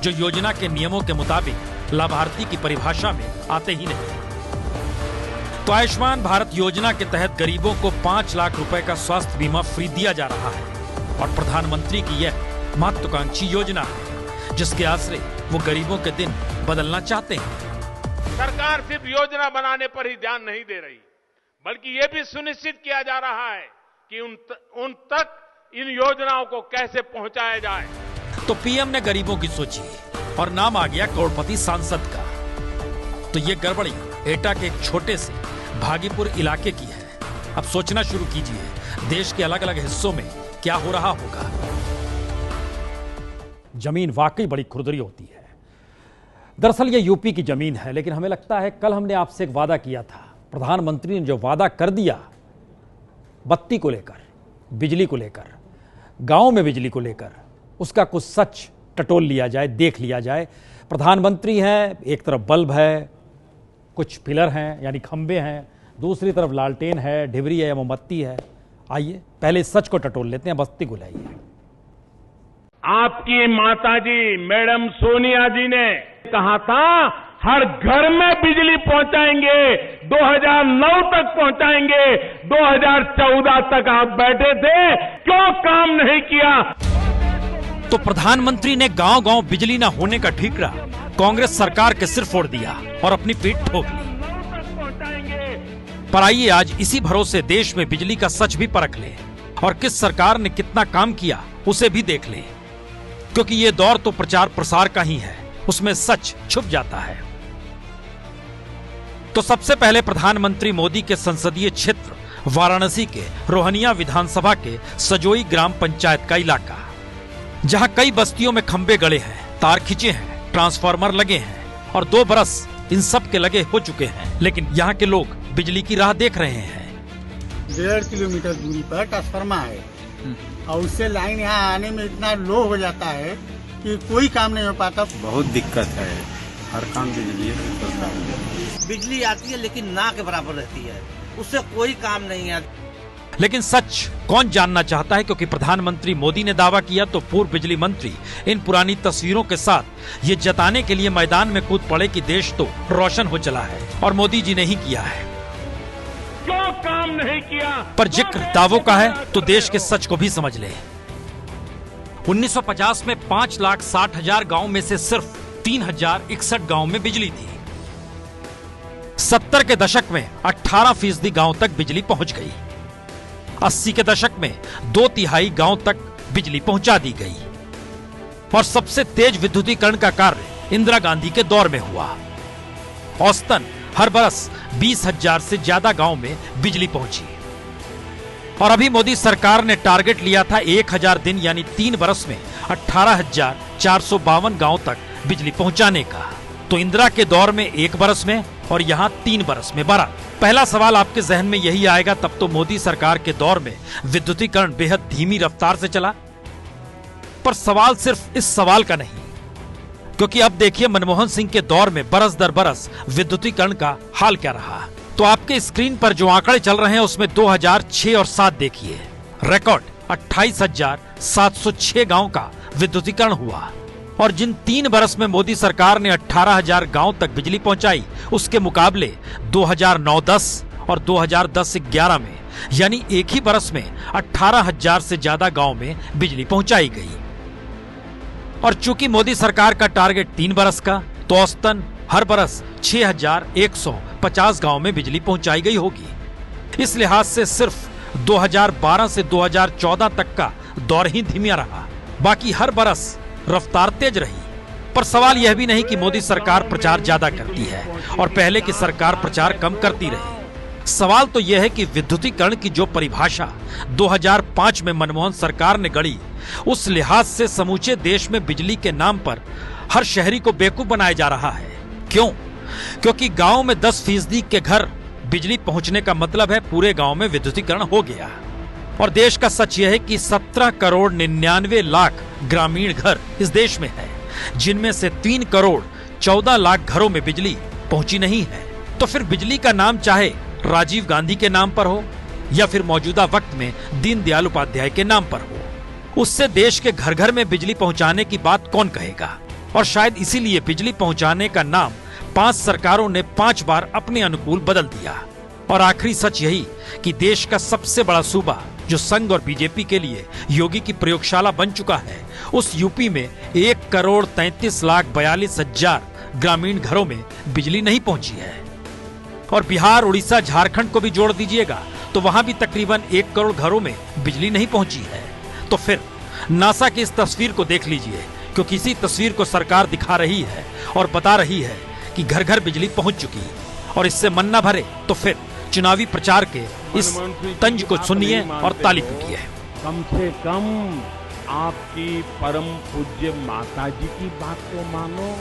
जो योजना के नियमों के मुताबिक लाभार्थी की परिभाषा में आते ही नहीं। तो आयुष्मान भारत योजना के तहत गरीबों को 5 लाख रुपए का स्वास्थ्य बीमा फ्री दिया जा रहा है और प्रधानमंत्री की यह महत्वाकांक्षी योजना है जिसके आश्रय वो गरीबों के दिन बदलना चाहते हैं। सरकार सिर्फ योजना बनाने पर ही ध्यान नहीं दे रही, बल्कि ये भी सुनिश्चित किया जा रहा है कि उन तक इन योजनाओं को कैसे पहुंचाया जाए। तो पीएम ने गरीबों की सोची और नाम आ गया करोड़पति सांसद का। तो ये गड़बड़ी एटा के एक छोटे से भागीपुर इलाके की है। अब सोचना शुरू कीजिए, देश के अलग अलग हिस्सों में क्या हो रहा होगा। जमीन वाकई बड़ी खुरदरी होती है। दरअसल ये यूपी की जमीन है, लेकिन हमें लगता है कल हमने आपसे एक वादा किया था। प्रधानमंत्री ने जो वादा कर दिया बत्ती को लेकर, बिजली को लेकर, गांव में बिजली को लेकर, उसका कुछ सच टटोल लिया जाए, देख लिया जाए। प्रधानमंत्री हैं, एक तरफ बल्ब है, कुछ पिलर हैं यानी खंबे हैं, दूसरी तरफ लालटेन है, ढिबरी है या मोमबत्ती है। आइए पहले सच को टटोल लेते हैं, बत्ती को लाइए। आपकी माताजी मैडम सोनिया जी ने कहा था हर घर में बिजली पहुंचाएंगे, 2009 तक पहुंचाएंगे। 2014 तक आप बैठे थे, क्यों काम नहीं किया? तो प्रधानमंत्री ने गांव-गांव बिजली न होने का ठीकरा कांग्रेस सरकार के सिर फोड़ दिया और अपनी पीठ ठोक ली। पर आइए आज इसी भरोसे देश में बिजली का सच भी परख ले और किस सरकार ने कितना काम किया उसे भी देख ले, क्योंकि ये दौर तो प्रचार प्रसार का ही है, उसमें सच छुप जाता है। तो सबसे पहले प्रधानमंत्री मोदी के संसदीय क्षेत्र वाराणसी के रोहनिया विधानसभा के सजोई ग्राम पंचायत का इलाका, जहां कई बस्तियों में खंबे गड़े हैं, तार खिंचे हैं, ट्रांसफार्मर लगे हैं और 2 बरस इन सब के लगे हो चुके हैं, लेकिन यहाँ के लोग बिजली की राह देख रहे हैं। 1.5 किलोमीटर दूरी पर ट्रांसफार्मर है और उससे लाइन यहाँ आने में इतना लो हो जाता है कि कोई काम नहीं हो पाता। बहुत दिक्कत है, हर काम बिजली आती है लेकिन ना के बराबर रहती है, उससे कोई काम नहीं है। लेकिन सच कौन जानना चाहता है, क्योंकि प्रधानमंत्री मोदी ने दावा किया तो पूर्व बिजली मंत्री इन पुरानी तस्वीरों के साथ ये जताने के लिए मैदान में कूद पड़े कि देश तो रोशन हो चला है और मोदी जी ने ही किया है। क्यों काम नहीं किया? पर जिक्र दावों का है तो देश के सच को भी समझ ले। 1950 में 5,60,000 गांव में से सिर्फ 3,061 गांव में बिजली थी। 70 के दशक में 18% गांव तक बिजली पहुंच गई। 80 के दशक में 2/3 गांव तक बिजली पहुंचा दी गई। और सबसे तेज विद्युतीकरण का कार्य इंदिरा गांधी के दौर में हुआ। औसतन हर बरस 20,000 से ज्यादा गांव में बिजली पहुंची। और अभी मोदी सरकार ने टारगेट लिया था 1,000 दिन यानी 3 बरस में 18,452 गांव तक बिजली पहुंचाने का। तो इंदिरा के दौर में 1 बरस में और यहां 3 बरस में 12। पहला सवाल आपके जहन में यही आएगा, तब तो मोदी सरकार के दौर में विद्युतीकरण बेहद धीमी रफ्तार से चला। पर सवाल सिर्फ इस सवाल का नहीं, क्योंकि अब देखिए मनमोहन सिंह के दौर में बरस दर बरस विद्युतीकरण का हाल क्या रहा। तो आपके स्क्रीन पर जो आंकड़े चल रहे हैं उसमें 2006 और 7 देखिए। रिकॉर्ड 28,706 गांव का विद्युतीकरण हुआ। और जिन 3 बरस में मोदी सरकार ने 18,000 गांव तक बिजली पहुंचाई, उसके मुकाबले 2009-10 और 2010-11 में यानी एक ही बरस में 18,000 से ज्यादा गांव में बिजली पहुंचाई गई। और चूंकि मोदी सरकार का टारगेट 3 बरस का, तो औसतन हर बरस 6,150 गांव में बिजली पहुंचाई गई होगी। इस लिहाज से सिर्फ 2012 से 2014 तक का दौर ही धीमा रहा, बाकी हर बरस रफ्तार तेज रही। पर सवाल यह भी नहीं कि मोदी सरकार प्रचार ज्यादा करती है और पहले की सरकार प्रचार कम करती रही। सवाल तो यह है कि विद्युतीकरण की जो परिभाषा 2005 में मनमोहन सरकार ने गढ़ी, उस लिहाज से समूचे देश में बिजली के नाम पर हर शहरी को बेवकूफ बनाया जा रहा है। क्यों? क्योंकि गांव में 10% के घर बिजली पहुंचने का मतलब है पूरे गांव में विद्युतीकरण हो गया। और देश का सच यह है कि 17 करोड़ 99 लाख ग्रामीण घर इस देश में है, जिनमें से 3 करोड़ 14 लाख घरों में बिजली पहुंची नहीं है। तो फिर बिजली का नाम चाहे राजीव गांधी के नाम पर हो या फिर मौजूदा वक्त में दीनदयाल उपाध्याय के नाम पर हो, उससे देश के घर घर में बिजली पहुंचाने की बात कौन कहेगा। और शायद इसीलिए बिजली पहुंचाने का नाम 5 सरकारों ने 5 बार अपने अनुकूल बदल दिया। और आखिरी सच यही कि देश का सबसे बड़ा सूबा जो संघ और बीजेपी के लिए योगी की प्रयोगशाला बन चुका है, उस यूपी में 1,33,42,000 ग्रामीण घरों में बिजली नहीं पहुंची है। और बिहार, उड़ीसा, झारखंड को भी जोड़ दीजिएगा तो वहां भी तकरीबन 1 करोड़ घरों में बिजली नहीं पहुंची है। तो फिर नासा की इस तस्वीर को देख लीजिए, क्योंकि इसी तस्वीर को सरकार दिखा रही है और बता रही है कि घर घर बिजली पहुंच चुकी। और इससे मन न भरे तो फिर चुनावी प्रचार के इस तंज को सुनिए और ताली पीटिए। कम से कम आपकी परम पूज्य माताजी की बात तो मानो।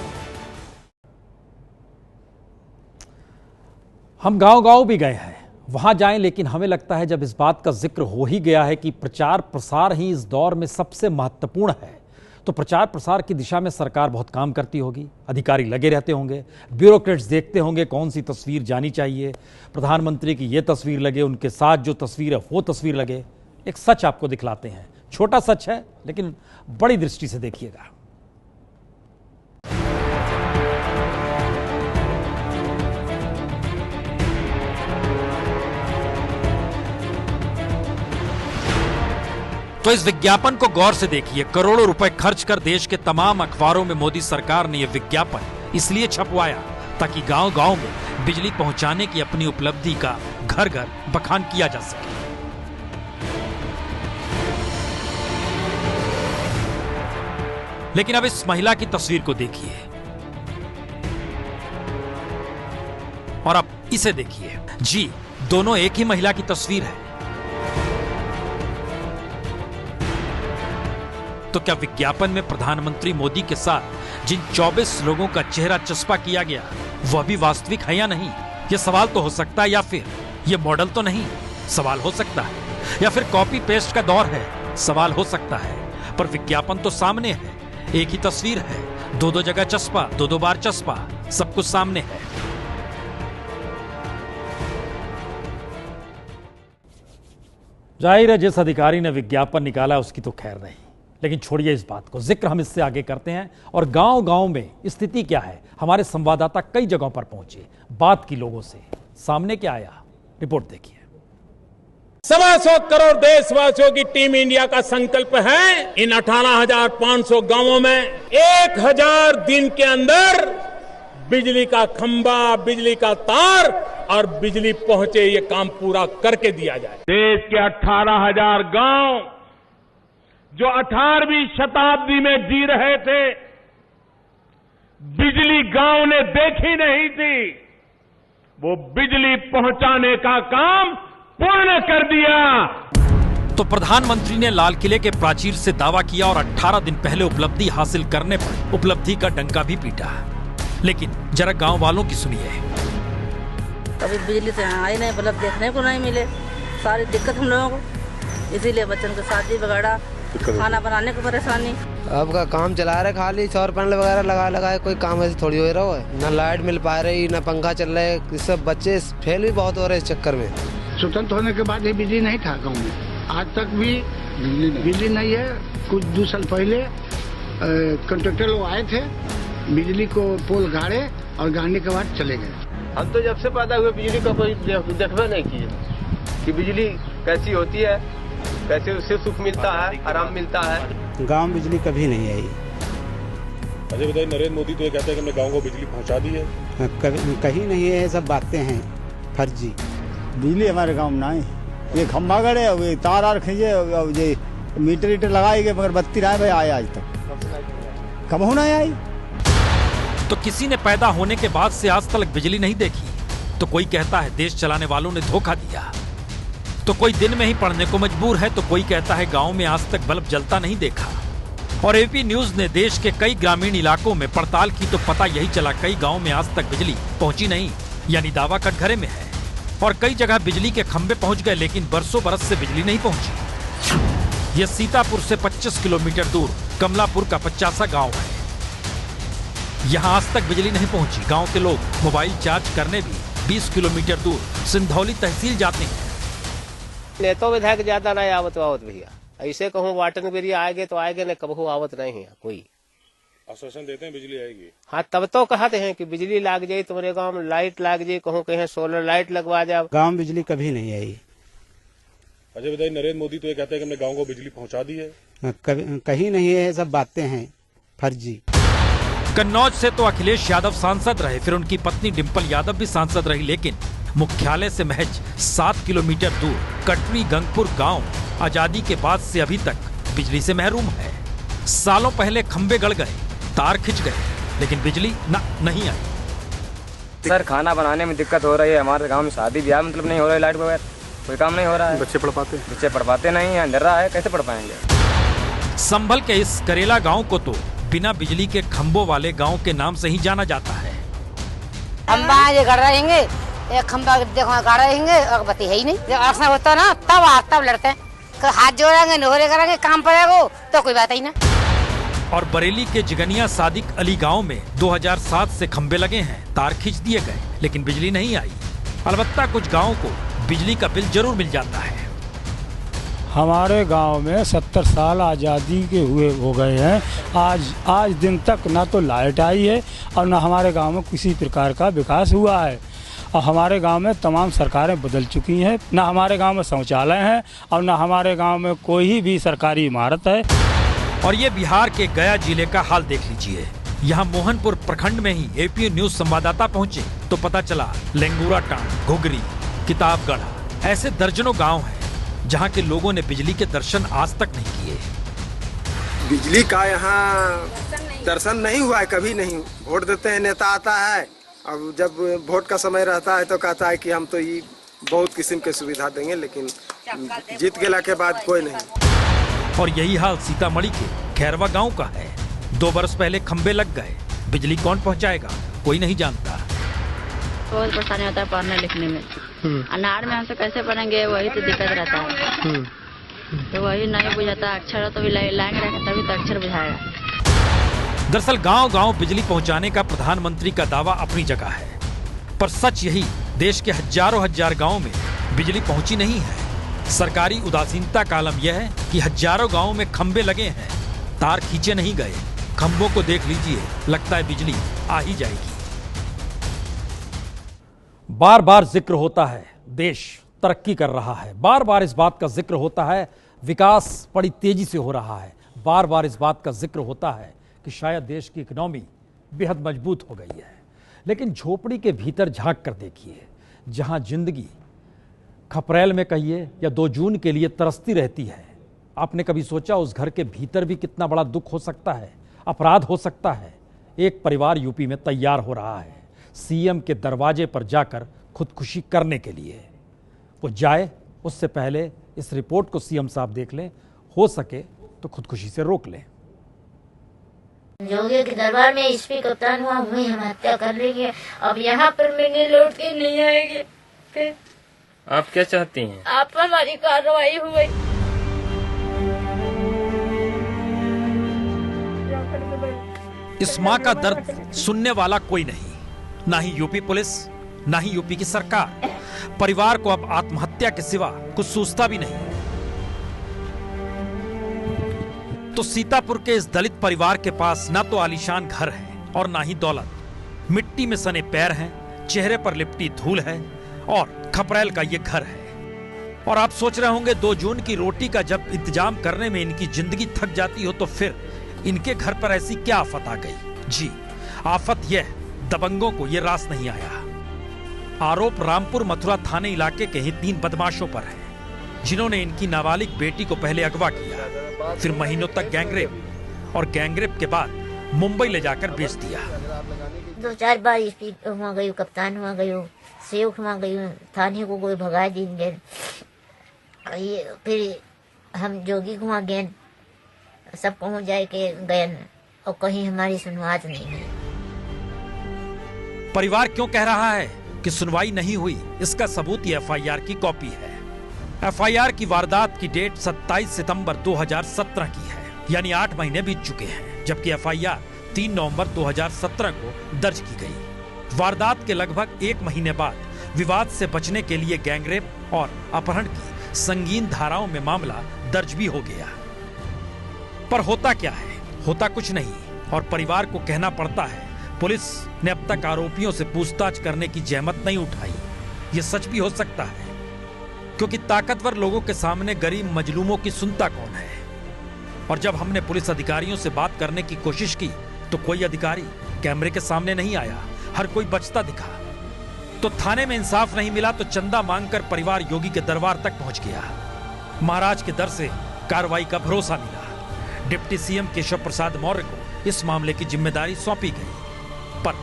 हम गांव-गांव भी गए हैं, वहां जाएं, लेकिन हमें लगता है जब इस बात का जिक्र हो ही गया है कि प्रचार प्रसार ही इस दौर में सबसे महत्वपूर्ण है, तो प्रचार प्रसार की दिशा में सरकार बहुत काम करती होगी। अधिकारी लगे रहते होंगे, ब्यूरोक्रेट्स देखते होंगे कौन सी तस्वीर जानी चाहिए, प्रधानमंत्री की ये तस्वीर लगे, उनके साथ जो तस्वीर है वो तस्वीर लगे। एक सच आपको दिखलाते हैं, छोटा सच है लेकिन बड़ी दृष्टि से देखिएगा। तो इस विज्ञापन को गौर से देखिए। करोड़ों रुपए खर्च कर देश के तमाम अखबारों में मोदी सरकार ने यह विज्ञापन इसलिए छपवाया ताकि गांव-गांव में बिजली पहुंचाने की अपनी उपलब्धि का घर घर बखान किया जा सके। लेकिन अब इस महिला की तस्वीर को देखिए और अब इसे देखिए। जी, दोनों एक ही महिला की तस्वीर है। तो क्या विज्ञापन में प्रधानमंत्री मोदी के साथ जिन 24 लोगों का चेहरा चस्पा किया गया वह भी वास्तविक है या नहीं, यह सवाल तो हो सकता है। या फिर यह मॉडल तो नहीं, सवाल हो सकता है। या फिर कॉपी पेस्ट का दौर है, सवाल हो सकता है। पर विज्ञापन तो सामने है, एक ही तस्वीर है, 2-2 जगह चस्पा, 2-2 बार चस्पा, सब कुछ सामने है। जाहिर है जिस अधिकारी ने विज्ञापन निकाला उसकी तो खैर नहीं, लेकिन छोड़िए इस बात को, जिक्र हम इससे आगे करते हैं। और गांव-गांव में स्थिति क्या है, हमारे संवाददाता कई जगहों पर पहुंचे, बात की लोगों से, सामने क्या आया, रिपोर्ट देखिए। 125 करोड़ देशवासियों की टीम इंडिया का संकल्प है इन 18,500 गांवों में 1,000 दिन के अंदर बिजली का खंबा, बिजली का तार और बिजली पहुंचे, ये काम पूरा करके दिया जाए। देश के 18,000 गांव जो 18वीं शताब्दी में जी रहे थे, बिजली गांव ने देखी नहीं थी, वो बिजली पहुंचाने का काम पूर्ण कर दिया। तो प्रधानमंत्री ने लाल किले के प्राचीर से दावा किया और 18 दिन पहले उपलब्धि हासिल करने पर उपलब्धि का डंका भी पीटा। लेकिन जरा गांव वालों की सुनिए। अभी बिजली से आई नहीं, बल्ब देखने को नहीं मिले, सारी दिक्कत हम लोगों को, इसीलिए बच्चों को शादी वगैरह, खाना बनाने को परेशानी। अब का काम चला रहे, खाली सौर पैनल वगैरह लगा कोई काम ऐसे थोड़ी हो रहा है। ना लाइट मिल पा रही, ना पंखा चल रहा है, सब बच्चे फेल भी बहुत हो रहे इस चक्कर में। स्वतंत्र होने के बाद ही बिजली नहीं था गाँव में, आज तक भी बिजली नहीं है। कुछ 2 साल पहले कॉन्ट्रैक्टर लोग आए थे, बिजली को पोल गाड़े और गाड़ने के बाद चले गए। हम तो जब से पैदा हुए बिजली का कोई देखबे नहीं किए कि बिजली कैसी होती है, कैसे उससे सुख मिलता है, आराम मिलता है। गांव में बिजली कभी नहीं आई। अजय बताइए, नरेंद्र मोदी तो ये कहते हैं कि हमने गांव को बिजली पहुंचा दी है। कहीं नहीं है, सब बातें हैं फर्जी। बिजली हमारे गाँव में नहीं, ये खम्भा गड़े, ये तार खींचे, ये मीटर लगाए गए, मगर बत्ती रहे भाई आए आज तक, कब होना आई। तो किसी ने पैदा होने के बाद से आज तक बिजली नहीं देखी, तो कोई कहता है देश चलाने वालों ने धोखा दिया, तो कोई दिन में ही पढ़ने को मजबूर है, तो कोई कहता है गांव में आज तक बल्ब जलता नहीं देखा। और एपी न्यूज ने देश के कई ग्रामीण इलाकों में पड़ताल की तो पता यही चला, कई गाँव में आज तक बिजली पहुंची नहीं, यानी दावा कटघरे में है। और कई जगह बिजली के खंभे पहुंच गए, लेकिन बरसों बरस से बिजली नहीं पहुंची। यह सीतापुर से 25 किलोमीटर दूर कमलापुर का 50 गांव है। यहां आज तक बिजली नहीं पहुंची। गांव के लोग मोबाइल चार्ज करने भी 20 किलोमीटर दूर सिंधौली तहसील जाते हैं। नेता विधायक ज्यादा नहीं आवत भैया, ऐसे कहूँ वाटन बेरिया आएंगे तो आएंगे, न कबहू आवत नहीं है कोई। आश्वासन देते हैं बिजली आएगी। हाँ, तब तो कहते हैं कि बिजली लाग जाये, तुम्हारे गांव में लाइट लाग जाये, कहूँ कहीं सोलर लाइट लगवा जाओ। गांव में बिजली कभी नहीं आई। अजय बताइए, नरेंद्र मोदी तो ये कहते हैं कि हमने गांव को बिजली पहुंचा दी है। कहीं नहीं है, सब बातें हैं फर्जी। कन्नौज से तो अखिलेश यादव सांसद रहे, फिर उनकी पत्नी डिंपल यादव भी सांसद रही, लेकिन मुख्यालय से महज 7 किलोमीटर दूर कटरी गंगपुर गांव आजादी के बाद से अभी तक बिजली से महरूम है। सालों पहले खंबे गड़ गए, तार खिंच गए, लेकिन बिजली नहीं आई। सर, खाना बनाने में दिक्कत हो रही है। हमारे गांव में शादी ब्याह मतलब नहीं हो रहा है, लाइट बगैर कोई काम नहीं हो रहा है। बच्चे पढ़ पाते नहीं है, अंधेरा है, कैसे पढ़ पाएंगे। संभल के इस करेला गांव को तो बिना बिजली के खंभों वाले गांव के नाम से ही जाना जाता है। खंबा ये गड़ रहेंगे, एक खंबा देखो गाड़ रहेंगे, अगरबत्ती है ही नहीं। जब ऐसा होता ना तब लड़ते हैं, हाथ जोड़ेंगे, नोहरे करेंगे, काम पड़ेगा तो कोई बात ही ना। और बरेली के जिगनिया सादिक अली गांव में 2007 से खंबे लगे हैं, तार खींच दिए गए, लेकिन बिजली नहीं आई। अलबत्ता कुछ गाँव को बिजली का बिल जरूर मिल जाता है। हमारे गांव में 70 साल आज़ादी के हो गए हैं, आज दिन तक ना तो लाइट आई है और ना हमारे गांव में किसी प्रकार का विकास हुआ है। और हमारे गांव में तमाम सरकारें बदल चुकी हैं, ना हमारे गांव में शौचालय हैं और ना हमारे गांव में कोई भी सरकारी इमारत है। और ये बिहार के गया जिले का हाल देख लीजिए। यहाँ मोहनपुर प्रखंड में ही एपी न्यूज संवाददाता पहुंचे तो पता चला लेंगूरा टांड, घुघरी, किताबगढ़ ऐसे दर्जनों गांव हैं जहां के लोगों ने बिजली के दर्शन आज तक नहीं किए। बिजली का यहाँ दर्शन नहीं हुआ है, कभी नहीं। वोट देते हैं, नेता आता है, अब जब वोट का समय रहता है तो कहता है कि हम तो ये बहुत किस्म के सुविधा देंगे, लेकिन जीत गेला के बाद कोई नहीं। और यही हाल सीतामढ़ी के खैरवा गांव का है। 2 बरस पहले खंबे लग गए, बिजली कौन पहुंचाएगा कोई नहीं जानता। बहुत परेशानी होता है पढ़ने लिखने में, अनार में हमसे कैसे पढ़ेंगे, वही तो दिक्कत रहता है। तो वही नहीं बुझाता, अक्षर तो भी लाइन रखे तभी तो अक्षर बुझाएगा। दरअसल गांव-गांव बिजली पहुंचाने का प्रधानमंत्री का दावा अपनी जगह है, पर सच यही देश के हजारों गांवों में बिजली पहुंची नहीं है। सरकारी उदासीनता का आलम यह है कि हजारों गांवों में खंबे लगे हैं, तार खींचे नहीं गए। खंभों को देख लीजिए, लगता है बिजली आ ही जाएगी। बार बार जिक्र होता है देश तरक्की कर रहा है, बार बार इस बात का जिक्र होता है विकास बड़ी तेजी से हो रहा है, बार बार इस बात का जिक्र होता है कि शायद देश की इकोनॉमी बेहद मजबूत हो गई है। लेकिन झोपड़ी के भीतर झांक कर देखिए, जहां जिंदगी खपरेल में कहिए या 2 जून के लिए तरसती रहती है, आपने कभी सोचा उस घर के भीतर भी कितना बड़ा दुख हो सकता है, अपराध हो सकता है? एक परिवार यूपी में तैयार हो रहा है सीएम के दरवाजे पर जाकर खुदकुशी करने के लिए। वो जाए उससे पहले इस रिपोर्ट को सीएम साहब देख लें, हो सके तो खुदकुशी से रोक लें। जोगी के दरबार में एसपी कप्तान हुआ, वही हम हत्या कर लेंगे। अब यहाँ पर मिलने लौट के नहीं आएंगे। फिर आप क्या चाहती हैं? आप पर हमारी कार्रवाई हुई। इस मां का दर्द सुनने वाला कोई नहीं, ना ही यूपी पुलिस, ना ही यूपी की सरकार। परिवार को अब आत्महत्या के सिवा कुछ सूझता भी नहीं। तो सीतापुर के इस दलित परिवार के पास ना तो आलीशान घर है और ना ही दौलत। मिट्टी में सने पैर हैं, चेहरे पर लिपटी धूल है और खपरेल का ये घर है। और आप सोच रहे होंगे 2 जून की रोटी का जब इंतजाम करने में इनकी जिंदगी थक जाती हो तो फिर इनके घर पर ऐसी क्या आफत आ गई? जी, आफत यह दबंगों को यह रास नहीं आया। आरोप रामपुर मथुरा थाने इलाके के ही 3 बदमाशों पर है, जिन्होंने इनकी नाबालिग बेटी को पहले अगवा किया, फिर महीनों तक गैंगरेप और गैंगरेप के बाद मुंबई ले जाकर बेच दिया। 2-4 बार एसपी हुआ गई, कप्तान हुआ गई, सेवक हुआ गई, थाने को कोई भगा देंगे। फिर हम जोगी हुआ गए, सब पहुंच जाए के गए और कहीं हमारी सुनवाई नहीं है। परिवार क्यों कह रहा है कि सुनवाई नहीं हुई? इसका सबूत ये एफआईआर की कॉपी है। एफआईआर की वारदात की डेट 27 सितंबर 2017 की है, यानी 8 महीने बीत चुके हैं, जबकि एफआईआर 3 नवंबर 2017 को दर्ज की गई। वारदात के लगभग 1 महीने बाद विवाद से बचने के लिए गैंगरेप और अपहरण की संगीन धाराओं में मामला दर्ज भी हो गया। पर होता क्या है? होता कुछ नहीं, और परिवार को कहना पड़ता है पुलिस ने अब तक आरोपियों से पूछताछ करने की जहमत नहीं उठाई। ये सच भी हो सकता है, क्योंकि ताकतवर लोगों के सामने गरीब मजलूमों की सुनता कौन है? और जब हमने पुलिस अधिकारियों से बात करने की कोशिश की तो कोई अधिकारी कैमरे के सामने नहीं आया, हर कोई बचता दिखा। तो थाने में इंसाफ नहीं मिला तो चंदा मांगकर परिवार योगी के दरबार तक पहुंच गया। महाराज के दर से कार्रवाई का भरोसा मिला। डिप्टी सीएम केशव प्रसाद मौर्य को इस मामले की जिम्मेदारी सौंपी गई, पर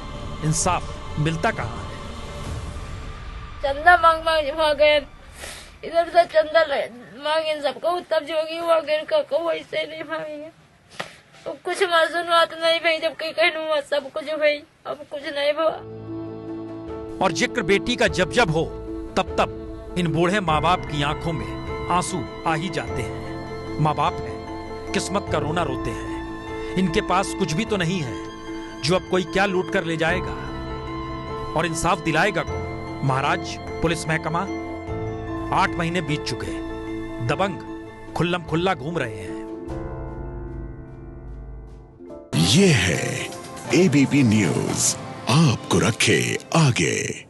इंसाफ मिलता कहां है? चंदा मांग गए, इधर से चंदा मांगे सबको, तब जोगी हुआ गए को वैसे नहीं मांगेंगे। तो कुछ मासूम बात नहीं भाई, जब कहीं कहूँ सब कुछ भाई, अब कुछ नहीं हुआ। और जिक्र बेटी का जब हो तब तब इन बूढ़े माँ बाप की आंखों में आंसू आ ही जाते हैं। माँ बाप है, किस्मत का रोना रोते हैं। इनके पास कुछ भी तो नहीं है जो अब कोई क्या लूट कर ले जाएगा, और इंसाफ दिलाएगा कौन? महाराज, पुलिस महकमा? 8 महीने बीत चुके, दबंग खुल्लम खुल्ला घूम रहे हैं। ये है एबीपी न्यूज, आपको रखे आगे।